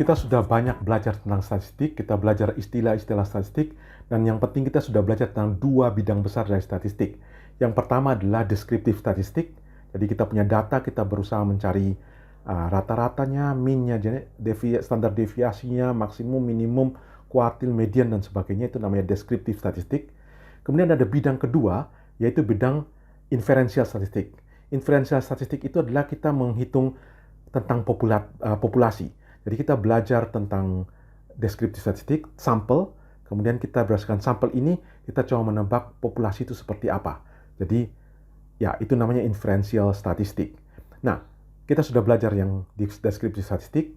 Kita sudah banyak belajar tentang statistik, kita belajar istilah-istilah statistik, dan yang penting kita sudah belajar tentang dua bidang besar dari statistik. Yang pertama adalah deskriptif statistik, jadi kita punya data, kita berusaha mencari rata-ratanya, mean-nya, standar deviasinya, maksimum, minimum, kuartil, median, dan sebagainya, itu namanya deskriptif statistik. Kemudian ada bidang kedua, yaitu bidang inferensial statistik. Inferensial statistik itu adalah kita menghitung tentang populasi. Jadi kita belajar tentang deskriptif statistik, sampel, kemudian kita berdasarkan sampel ini, kita coba menebak populasi itu seperti apa. Jadi, ya itu namanya inferential statistik. Nah, kita sudah belajar yang deskriptif statistik,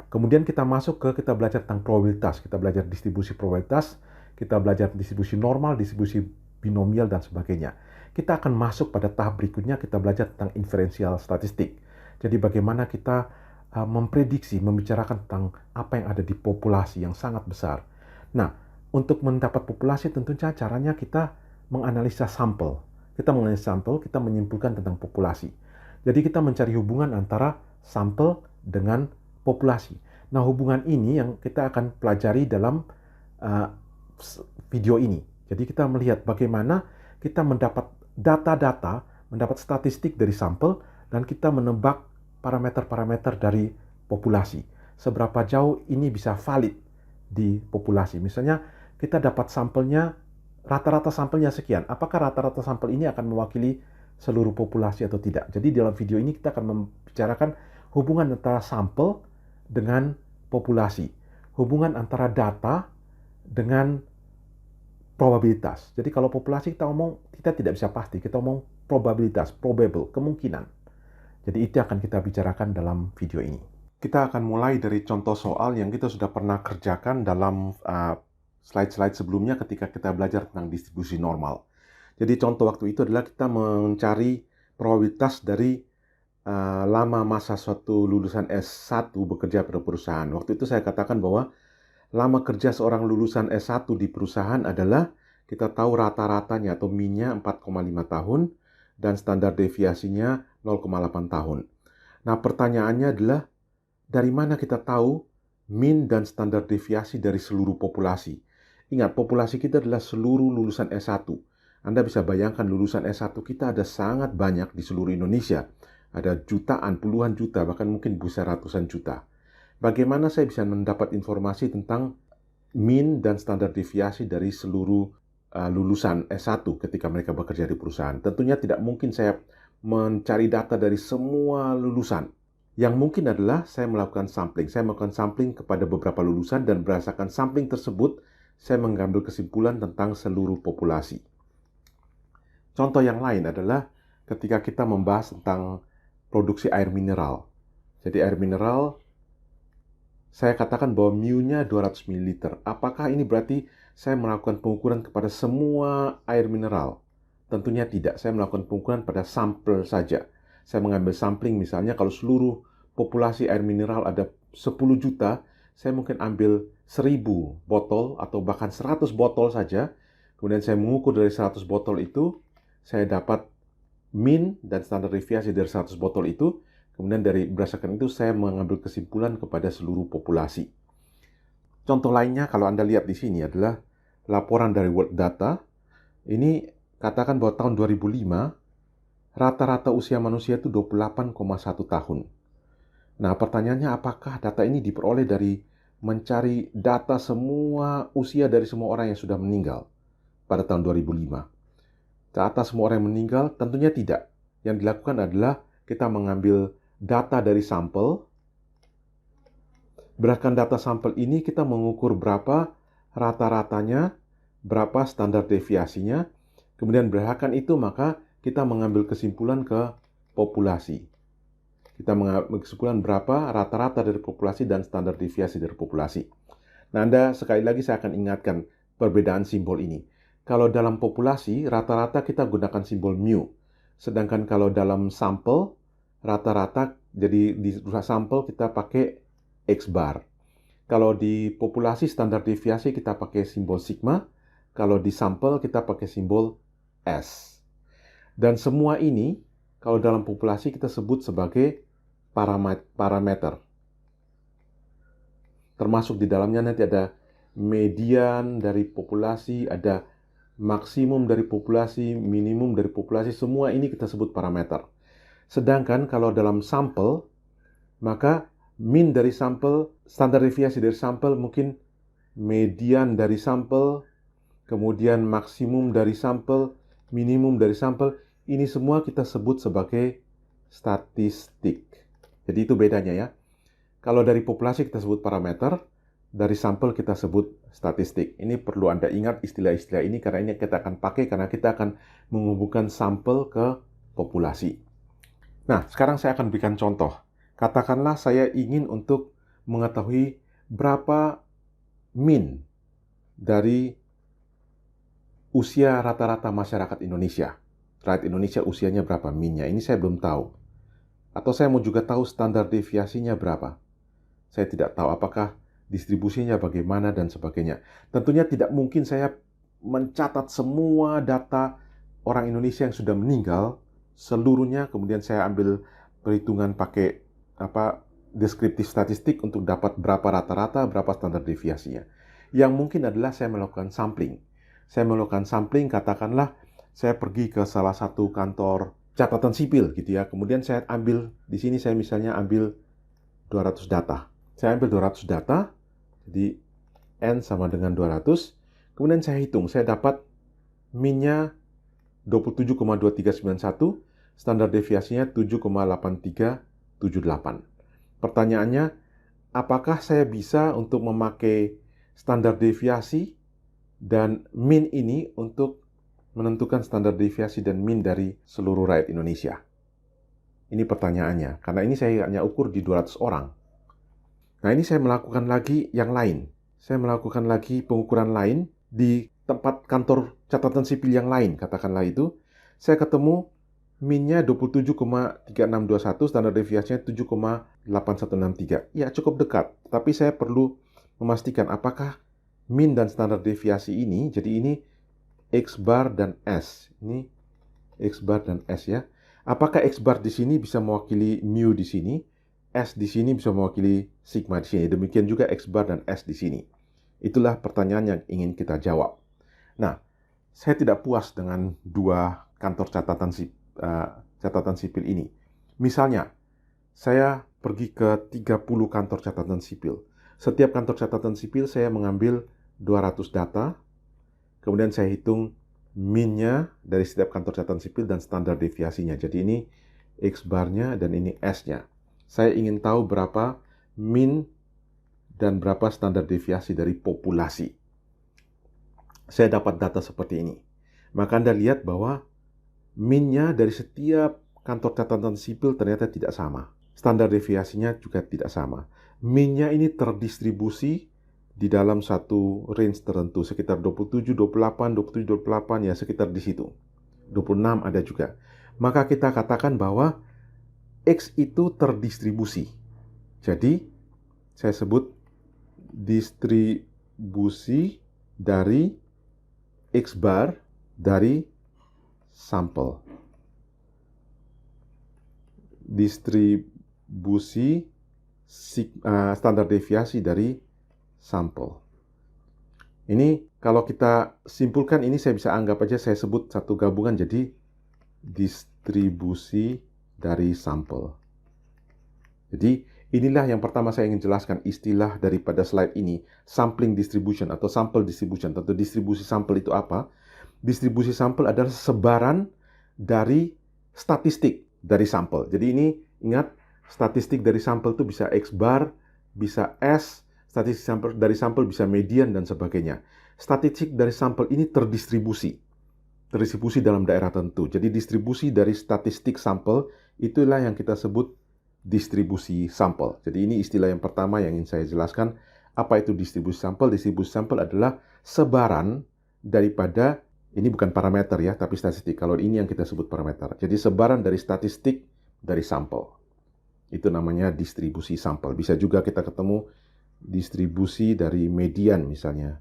kemudian kita masuk ke, kita belajar tentang probabilitas, kita belajar distribusi probabilitas, kita belajar distribusi normal, distribusi binomial, dan sebagainya. Kita akan masuk pada tahap berikutnya, kita belajar tentang inferential statistik. Jadi bagaimana kita memprediksi, membicarakan tentang apa yang ada di populasi yang sangat besar. Nah, untuk mendapat populasi tentunya caranya kita menganalisa sampel. Kita menganalisa sampel, kita menyimpulkan tentang populasi. Jadi kita mencari hubungan antara sampel dengan populasi. Nah, hubungan ini yang kita akan pelajari dalam video ini. Jadi kita melihat bagaimana kita mendapat data-data, mendapat statistik dari sampel, dan kita menebak parameter-parameter dari populasi. Seberapa jauh ini bisa valid di populasi. Misalnya kita dapat sampelnya, rata-rata sampelnya sekian. Apakah rata-rata sampel ini akan mewakili seluruh populasi atau tidak? Jadi dalam video ini kita akan membicarakan hubungan antara sampel dengan populasi. Hubungan antara data dengan probabilitas. Jadi kalau populasi kita ngomong, kita tidak bisa pasti. Kita ngomong probabilitas, probable, kemungkinan. Jadi itu akan kita bicarakan dalam video ini. Kita akan mulai dari contoh soal yang kita sudah pernah kerjakan dalam slide-slide sebelumnya ketika kita belajar tentang distribusi normal. Jadi contoh waktu itu adalah kita mencari probabilitas dari lama masa suatu lulusan S1 bekerja pada perusahaan. Waktu itu saya katakan bahwa lama kerja seorang lulusan S1 di perusahaan adalah, kita tahu rata-ratanya atau mean-nya 4,5 tahun dan standar deviasinya 0,8 tahun. Nah, pertanyaannya adalah, dari mana kita tahu mean dan standar deviasi dari seluruh populasi? Ingat, populasi kita adalah seluruh lulusan S1. Anda bisa bayangkan lulusan S1 kita ada sangat banyak di seluruh Indonesia. Ada jutaan, puluhan juta, bahkan mungkin bisa ratusan juta. Bagaimana saya bisa mendapat informasi tentang mean dan standar deviasi dari seluruh lulusan S1 ketika mereka bekerja di perusahaan? Tentunya tidak mungkin saya mencari data dari semua lulusan. Yang mungkin adalah saya melakukan sampling. Saya melakukan sampling kepada beberapa lulusan dan berdasarkan sampling tersebut, saya mengambil kesimpulan tentang seluruh populasi. Contoh yang lain adalah ketika kita membahas tentang produksi air mineral. Jadi air mineral, saya katakan bahwa mu-nya 200 ml. Apakah ini berarti saya melakukan pengukuran kepada semua air mineral? Tentunya tidak. Saya melakukan pengukuran pada sampel saja. Saya mengambil sampling, misalnya kalau seluruh populasi air mineral ada 10 juta, saya mungkin ambil 1000 botol atau bahkan 100 botol saja. Kemudian saya mengukur dari 100 botol itu, saya dapat mean dan standar deviasi dari 100 botol itu. Kemudian berdasarkan itu saya mengambil kesimpulan kepada seluruh populasi. Contoh lainnya kalau Anda lihat di sini adalah laporan dari World Data. Ini katakan bahwa tahun 2005 rata-rata usia manusia itu 28,1 tahun. Nah, pertanyaannya apakah data ini diperoleh dari mencari data semua usia dari semua orang yang sudah meninggal pada tahun 2005? Data semua orang yang meninggal? Tentunya tidak. Yang dilakukan adalah kita mengambil data dari sampel. Berdasarkan data sampel ini kita mengukur berapa rata-ratanya, berapa standar deviasinya. Kemudian berdasarkan itu maka kita mengambil kesimpulan ke populasi. Kita mengambil kesimpulan berapa rata-rata dari populasi dan standar deviasi dari populasi. Nah, sekali lagi saya akan ingatkan perbedaan simbol ini. Kalau dalam populasi, rata-rata kita gunakan simbol mu. Sedangkan kalau dalam sampel, rata-rata, jadi di sampel kita pakai X bar. Kalau di populasi standar deviasi kita pakai simbol sigma. Kalau di sampel kita pakai simbol S. Dan semua ini, kalau dalam populasi kita sebut sebagai parameter. termasuk di dalamnya nanti ada median dari populasi, ada maksimum dari populasi, minimum dari populasi, semua ini kita sebut parameter. Sedangkan kalau dalam sampel, maka mean dari sampel, standar deviasi dari sampel, mungkin median dari sampel, kemudian maksimum dari sampel, minimum dari sampel, ini semua kita sebut sebagai statistik. Jadi itu bedanya ya. Kalau dari populasi kita sebut parameter, dari sampel kita sebut statistik. Ini perlu Anda ingat istilah-istilah ini karena ini kita akan pakai karena kita akan menghubungkan sampel ke populasi. Nah, sekarang saya akan berikan contoh. Katakanlah saya ingin untuk mengetahui berapa mean dari usia rata-rata masyarakat Indonesia. Rakyat Indonesia usianya berapa mean-nya? Ini saya belum tahu. Atau saya mau juga tahu standar deviasinya berapa. Saya tidak tahu apakah distribusinya bagaimana dan sebagainya. Tentunya tidak mungkin saya mencatat semua data orang Indonesia yang sudah meninggal seluruhnya, kemudian saya ambil perhitungan pakai deskriptif statistik untuk dapat berapa rata-rata, berapa standar deviasinya. Yang mungkin adalah saya melakukan sampling. Saya melakukan sampling, katakanlah saya pergi ke salah satu kantor catatan sipil gitu ya. Kemudian saya ambil di sini, saya misalnya ambil 200 data. Saya ambil 200 data, jadi N sama dengan 200. Kemudian saya hitung, saya dapat mean-nya 27,2391, standar deviasinya 7,8378. Pertanyaannya, apakah saya bisa untuk memakai standar deviasi dan mean ini untuk menentukan standar deviasi dan mean dari seluruh rakyat Indonesia? Ini pertanyaannya, karena ini saya hanya ukur di 200 orang. Nah, ini saya melakukan lagi yang lain. Saya melakukan lagi pengukuran lain di tempat kantor catatan sipil yang lain, katakanlah itu. Saya ketemu mean-nya 27,3621, standar deviasinya 7,8163. Ya, cukup dekat. Tapi saya perlu memastikan apakah mean dan standar deviasi ini, jadi ini X bar dan S. Ini X bar dan S ya. Apakah X bar di sini bisa mewakili mu di sini? S di sini bisa mewakili sigma di sini. Demikian juga X bar dan S di sini. Itulah pertanyaan yang ingin kita jawab. Nah, saya tidak puas dengan dua kantor catatan sipil ini. Misalnya, saya pergi ke 30 kantor catatan sipil. Setiap kantor catatan sipil saya mengambil 200 data, kemudian saya hitung mean-nya dari setiap kantor catatan sipil dan standar deviasinya. Jadi ini X bar-nya dan ini S-nya. Saya ingin tahu berapa mean dan berapa standar deviasi dari populasi. Saya dapat data seperti ini. Maka Anda lihat bahwa mean-nya dari setiap kantor catatan sipil ternyata tidak sama. Standar deviasinya juga tidak sama. Mean-nya ini terdistribusi di dalam satu range tertentu, sekitar 27, 28, 27, 28, ya sekitar di situ. 26 ada juga. Maka kita katakan bahwa X itu terdistribusi. Jadi, saya sebut distribusi dari X bar dari sampel. Distribusi standar deviasi dari sampel. Ini kalau kita simpulkan, ini saya bisa anggap aja saya sebut satu gabungan jadi distribusi dari sampel. Jadi inilah yang pertama saya ingin jelaskan istilah daripada slide ini, sampling distribution atau sample distribution. Tentu distribusi sampel itu apa? Distribusi sampel adalah sebaran dari statistik dari sampel. Jadi ini ingat, statistik dari sampel itu bisa X bar, bisa S, statistik sampel dari sampel bisa median dan sebagainya. Statistik dari sampel ini terdistribusi dalam daerah tertentu. Jadi distribusi dari statistik sampel itulah yang kita sebut distribusi sampel. Jadi ini istilah yang pertama yang ingin saya jelaskan. Apa itu distribusi sampel? Distribusi sampel adalah sebaran daripada, ini bukan parameter ya, tapi statistik. Kalau ini yang kita sebut parameter. Jadi sebaran dari statistik dari sampel. Itu namanya distribusi sampel. Bisa juga kita ketemu distribusi dari median misalnya.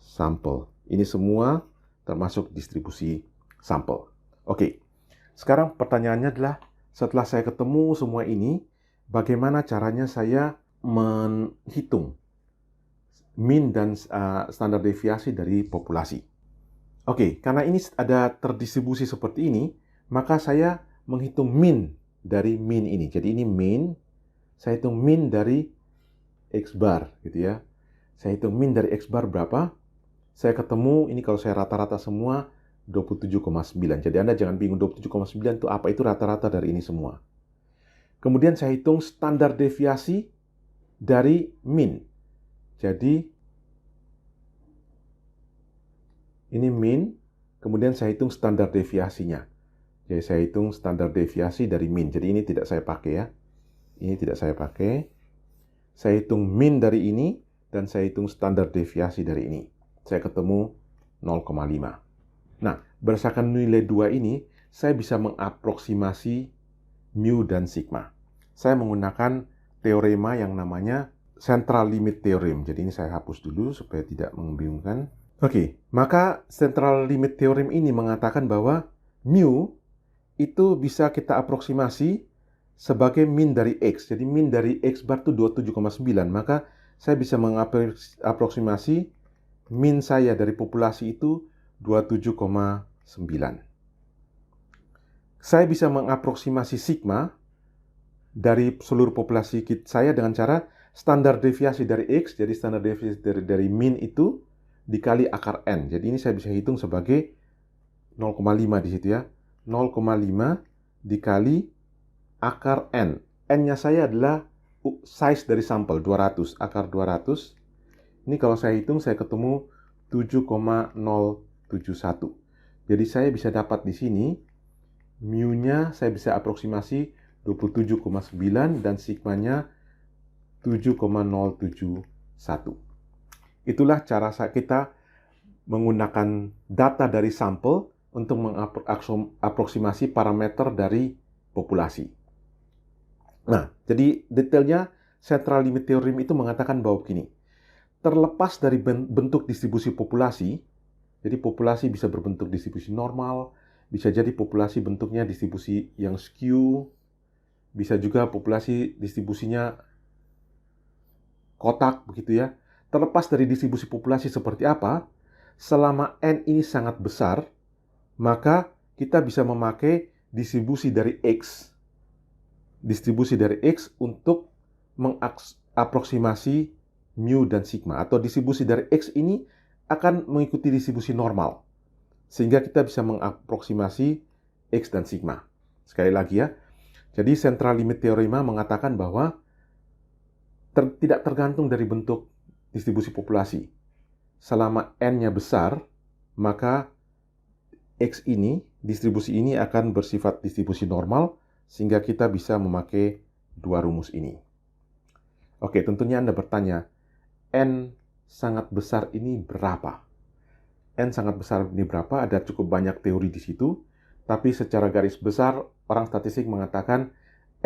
Sampel. Ini semua termasuk distribusi sampel. Oke. Sekarang pertanyaannya adalah, setelah saya ketemu semua ini, bagaimana caranya saya menghitung mean dan standar deviasi dari populasi. Oke, karena ini ada terdistribusi seperti ini, maka saya menghitung mean dari mean ini. Jadi ini mean, saya hitung mean dari X bar gitu ya. Saya hitung mean dari X bar berapa? Saya ketemu, ini kalau saya rata-rata semua 27,9. Jadi Anda jangan bingung 27,9 itu apa? Itu rata-rata dari ini semua. Kemudian saya hitung standar deviasi dari mean. Jadi ini mean, kemudian saya hitung standar deviasinya. Jadi saya hitung standar deviasi dari mean. Jadi ini tidak saya pakai ya. Ini tidak saya pakai. Saya hitung mean dari ini, dan saya hitung standar deviasi dari ini. Saya ketemu 0,5. Nah, berdasarkan nilai 2 ini, saya bisa mengaproksimasi mu dan sigma. Saya menggunakan teorema yang namanya central limit theorem. Jadi ini saya hapus dulu supaya tidak membingungkan. Oke, maka central limit theorem ini mengatakan bahwa mu itu bisa kita aproksimasi sebagai mean dari X. Jadi mean dari X bar itu 27,9. Maka saya bisa mengaproksimasi mean saya dari populasi itu 27,9. Saya bisa mengaproksimasi sigma dari seluruh populasi saya dengan cara standar deviasi dari X. Jadi standar deviasi dari mean itu dikali akar N. Jadi ini saya bisa hitung sebagai 0,5 di situ ya. 0,5 dikali akar N. N-nya saya adalah size dari sampel, 200. Akar 200. Ini kalau saya hitung, saya ketemu 7,071. Jadi saya bisa dapat di sini, mu-nya saya bisa aproksimasi 27,9 dan sigma-nya 7,071. Itulah cara kita menggunakan data dari sampel untuk mengaproksimasi parameter dari populasi. Nah, jadi detailnya central limit theorem itu mengatakan bahwa begini, terlepas dari bentuk distribusi populasi, jadi populasi bisa berbentuk distribusi normal, bisa jadi populasi bentuknya distribusi yang skew, bisa juga populasi distribusinya kotak, begitu ya. Terlepas dari distribusi populasi seperti apa, selama N ini sangat besar, maka kita bisa memakai distribusi dari X. Distribusi dari X untuk mengaproksimasi mu dan sigma. Atau distribusi dari X ini akan mengikuti distribusi normal. Sehingga kita bisa mengaproksimasi X dan sigma. Sekali lagi ya. Jadi central limit theorema mengatakan bahwa tidak tergantung dari bentuk distribusi populasi. Selama N-nya besar, maka X ini, distribusi ini akan bersifat distribusi normal, sehingga kita bisa memakai dua rumus ini. Oke, tentunya Anda bertanya, N sangat besar ini berapa? N sangat besar ini berapa? Ada cukup banyak teori di situ, tapi secara garis besar, orang statistik mengatakan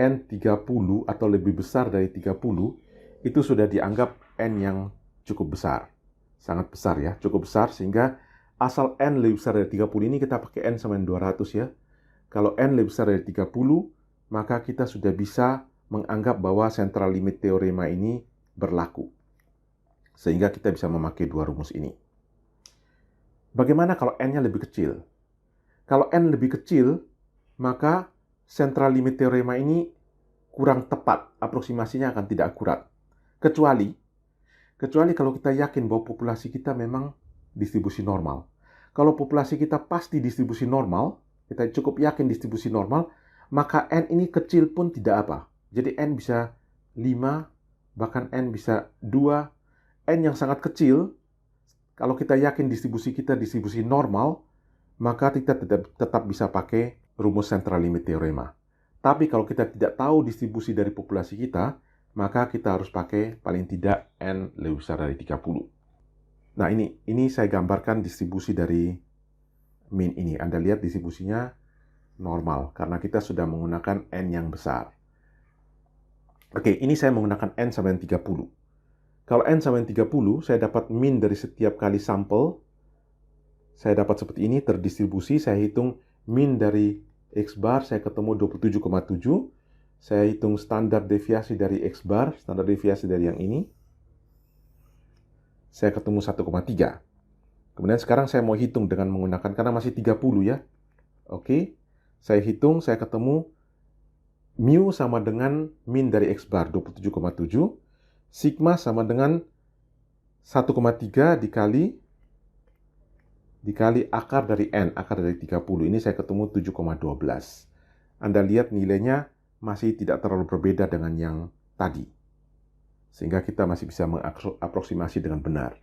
N30 atau lebih besar dari 30, itu sudah dianggap N yang cukup besar. Sangat besar ya, cukup besar, sehingga asal N lebih besar dari 30 ini kita pakai N sama 200 ya. Kalau N lebih besar dari 30, maka kita sudah bisa menganggap bahwa central limit theorema ini berlaku. Sehingga kita bisa memakai dua rumus ini. Bagaimana kalau N-nya lebih kecil? Kalau N lebih kecil, maka central limit theorema ini kurang tepat, aproksimasinya akan tidak akurat. Kecuali kalau kita yakin bahwa populasi kita memang distribusi normal. Kalau populasi kita pasti distribusi normal, kita cukup yakin distribusi normal, maka N ini kecil pun tidak apa. Jadi N bisa 5, bahkan N bisa 2. N yang sangat kecil, kalau kita yakin distribusi kita distribusi normal, maka kita tetap bisa pakai rumus central limit theorema. Tapi kalau kita tidak tahu distribusi dari populasi kita, maka kita harus pakai paling tidak N lebih besar dari 30. Nah, ini saya gambarkan distribusi dari mean ini. Anda lihat distribusinya normal, karena kita sudah menggunakan N yang besar. Oke, ini saya menggunakan N sampai 30. Kalau N sampai 30, saya dapat mean dari setiap kali sampel. Saya dapat seperti ini, terdistribusi. Saya hitung mean dari X bar, saya ketemu 27,7. Saya hitung standar deviasi dari X bar, standar deviasi dari yang ini. Saya ketemu 1,3. Kemudian sekarang saya mau hitung dengan menggunakan, karena masih 30 ya. Oke, saya hitung, saya ketemu mu sama dengan min dari X bar, 27,7. Sigma sama dengan 1,3 dikali akar dari N, akar dari 30. Ini saya ketemu 7,12. Anda lihat nilainya masih tidak terlalu berbeda dengan yang tadi. Sehingga kita masih bisa mengaproksimasi dengan benar.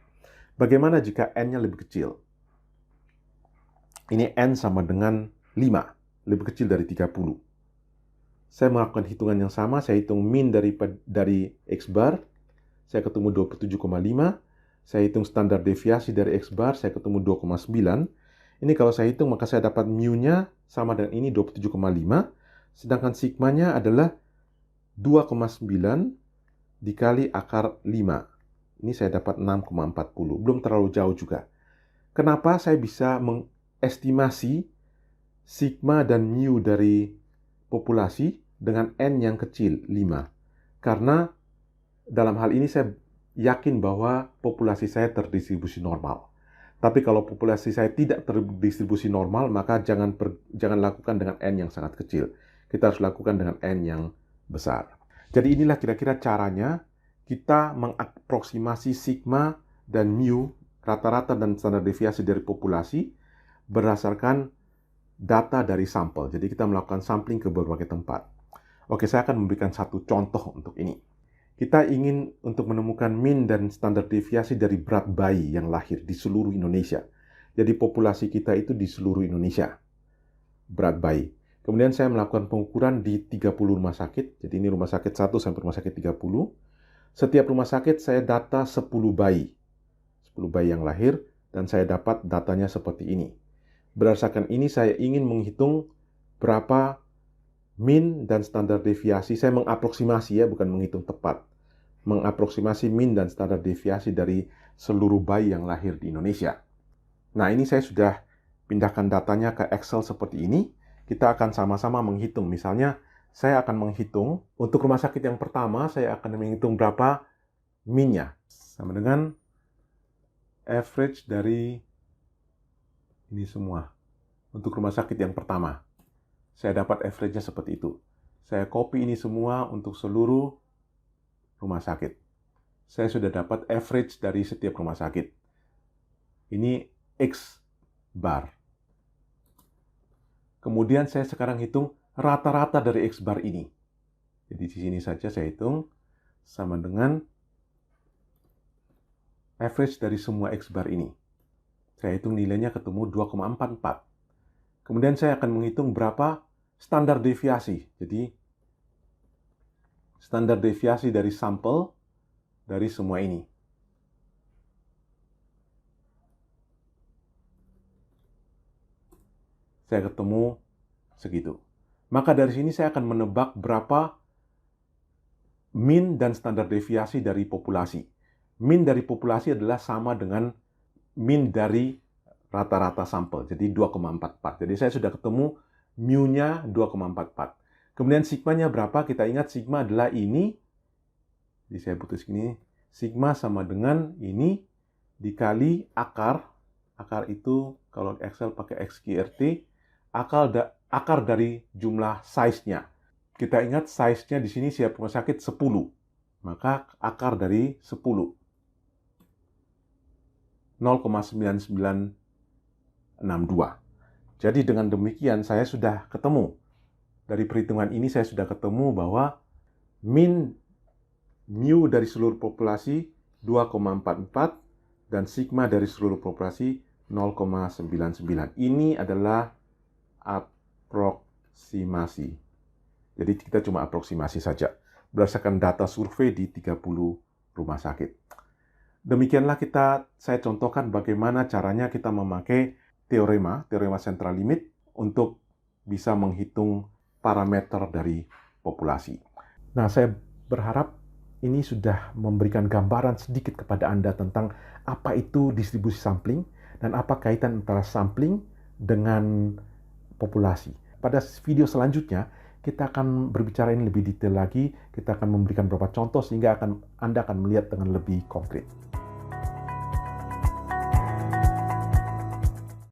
Bagaimana jika N-nya lebih kecil? Ini N sama dengan 5, lebih kecil dari 30. Saya melakukan hitungan yang sama, saya hitung min dari X bar, saya ketemu 27,5. Saya hitung standar deviasi dari X bar, saya ketemu 2,9. Ini kalau saya hitung, maka saya dapat mu-nya sama dengan ini, 27,5. Sedangkan sigmanya adalah 2,9 dikali akar 5. Ini saya dapat 6,40. Belum terlalu jauh juga. Kenapa saya bisa mengestimasi sigma dan mu dari populasi dengan N yang kecil, 5? Karena dalam hal ini saya yakin bahwa populasi saya terdistribusi normal. Tapi kalau populasi saya tidak terdistribusi normal, maka jangan lakukan dengan N yang sangat kecil. Kita harus lakukan dengan N yang besar. Jadi inilah kira-kira caranya kita mengaproksimasi sigma dan mu, rata-rata dan standar deviasi dari populasi, berdasarkan data dari sampel. Jadi kita melakukan sampling ke berbagai tempat. Oke, saya akan memberikan satu contoh untuk ini. Kita ingin untuk menemukan min dan standar deviasi dari berat bayi yang lahir di seluruh Indonesia. Jadi populasi kita itu di seluruh Indonesia, berat bayi. Kemudian saya melakukan pengukuran di 30 rumah sakit. Jadi ini rumah sakit 1 sampai rumah sakit 30. Setiap rumah sakit saya data 10 bayi. 10 bayi yang lahir, dan saya dapat datanya seperti ini. Berdasarkan ini saya ingin menghitung berapa min dan standar deviasi. Saya mengaproksimasi ya, bukan menghitung tepat. Mengaproksimasi min dan standar deviasi dari seluruh bayi yang lahir di Indonesia. Nah, ini saya sudah pindahkan datanya ke Excel seperti ini. Kita akan sama-sama menghitung. Misalnya, saya akan menghitung untuk rumah sakit yang pertama, saya akan menghitung berapa min-nya. Sama dengan average dari ini semua. Untuk rumah sakit yang pertama, saya dapat average-nya seperti itu. Saya copy ini semua untuk seluruh rumah sakit. Saya sudah dapat average dari setiap rumah sakit. Ini X bar. Kemudian saya sekarang hitung rata-rata dari X bar ini. Jadi di sini saja saya hitung sama dengan average dari semua X bar ini. Saya hitung nilainya ketemu 2,44. Kemudian saya akan menghitung berapa standar deviasi. Jadi standar deviasi dari sampel dari semua ini. Saya ketemu segitu. Maka dari sini saya akan menebak berapa min dan standar deviasi dari populasi. Min dari populasi adalah sama dengan min dari rata-rata sampel. Jadi 2,44. Jadi saya sudah ketemu mu-nya 2,44. Kemudian sigmanya berapa? Kita ingat sigma adalah ini. Jadi saya putus gini. Sigma sama dengan ini dikali akar. Akar itu kalau Excel pakai XQRT. Akar dari jumlah size-nya. Kita ingat size-nya di sini setiap rumah sakit 10. Maka akar dari 10. 0,9962. Jadi dengan demikian saya sudah ketemu. Dari perhitungan ini saya sudah ketemu bahwa min mu dari seluruh populasi 2,44 dan sigma dari seluruh populasi 0,99. Ini adalah aproksimasi. Jadi kita cuma aproksimasi saja berdasarkan data survei di 30 rumah sakit. Demikianlah saya contohkan bagaimana caranya kita memakai teorema central limit untuk bisa menghitung parameter dari populasi. Nah, saya berharap ini sudah memberikan gambaran sedikit kepada Anda tentang apa itu distribusi sampling dan apa kaitan antara sampling dengan populasi. Pada video selanjutnya, kita akan berbicara ini lebih detail lagi, kita akan memberikan beberapa contoh sehingga Anda akan melihat dengan lebih konkret.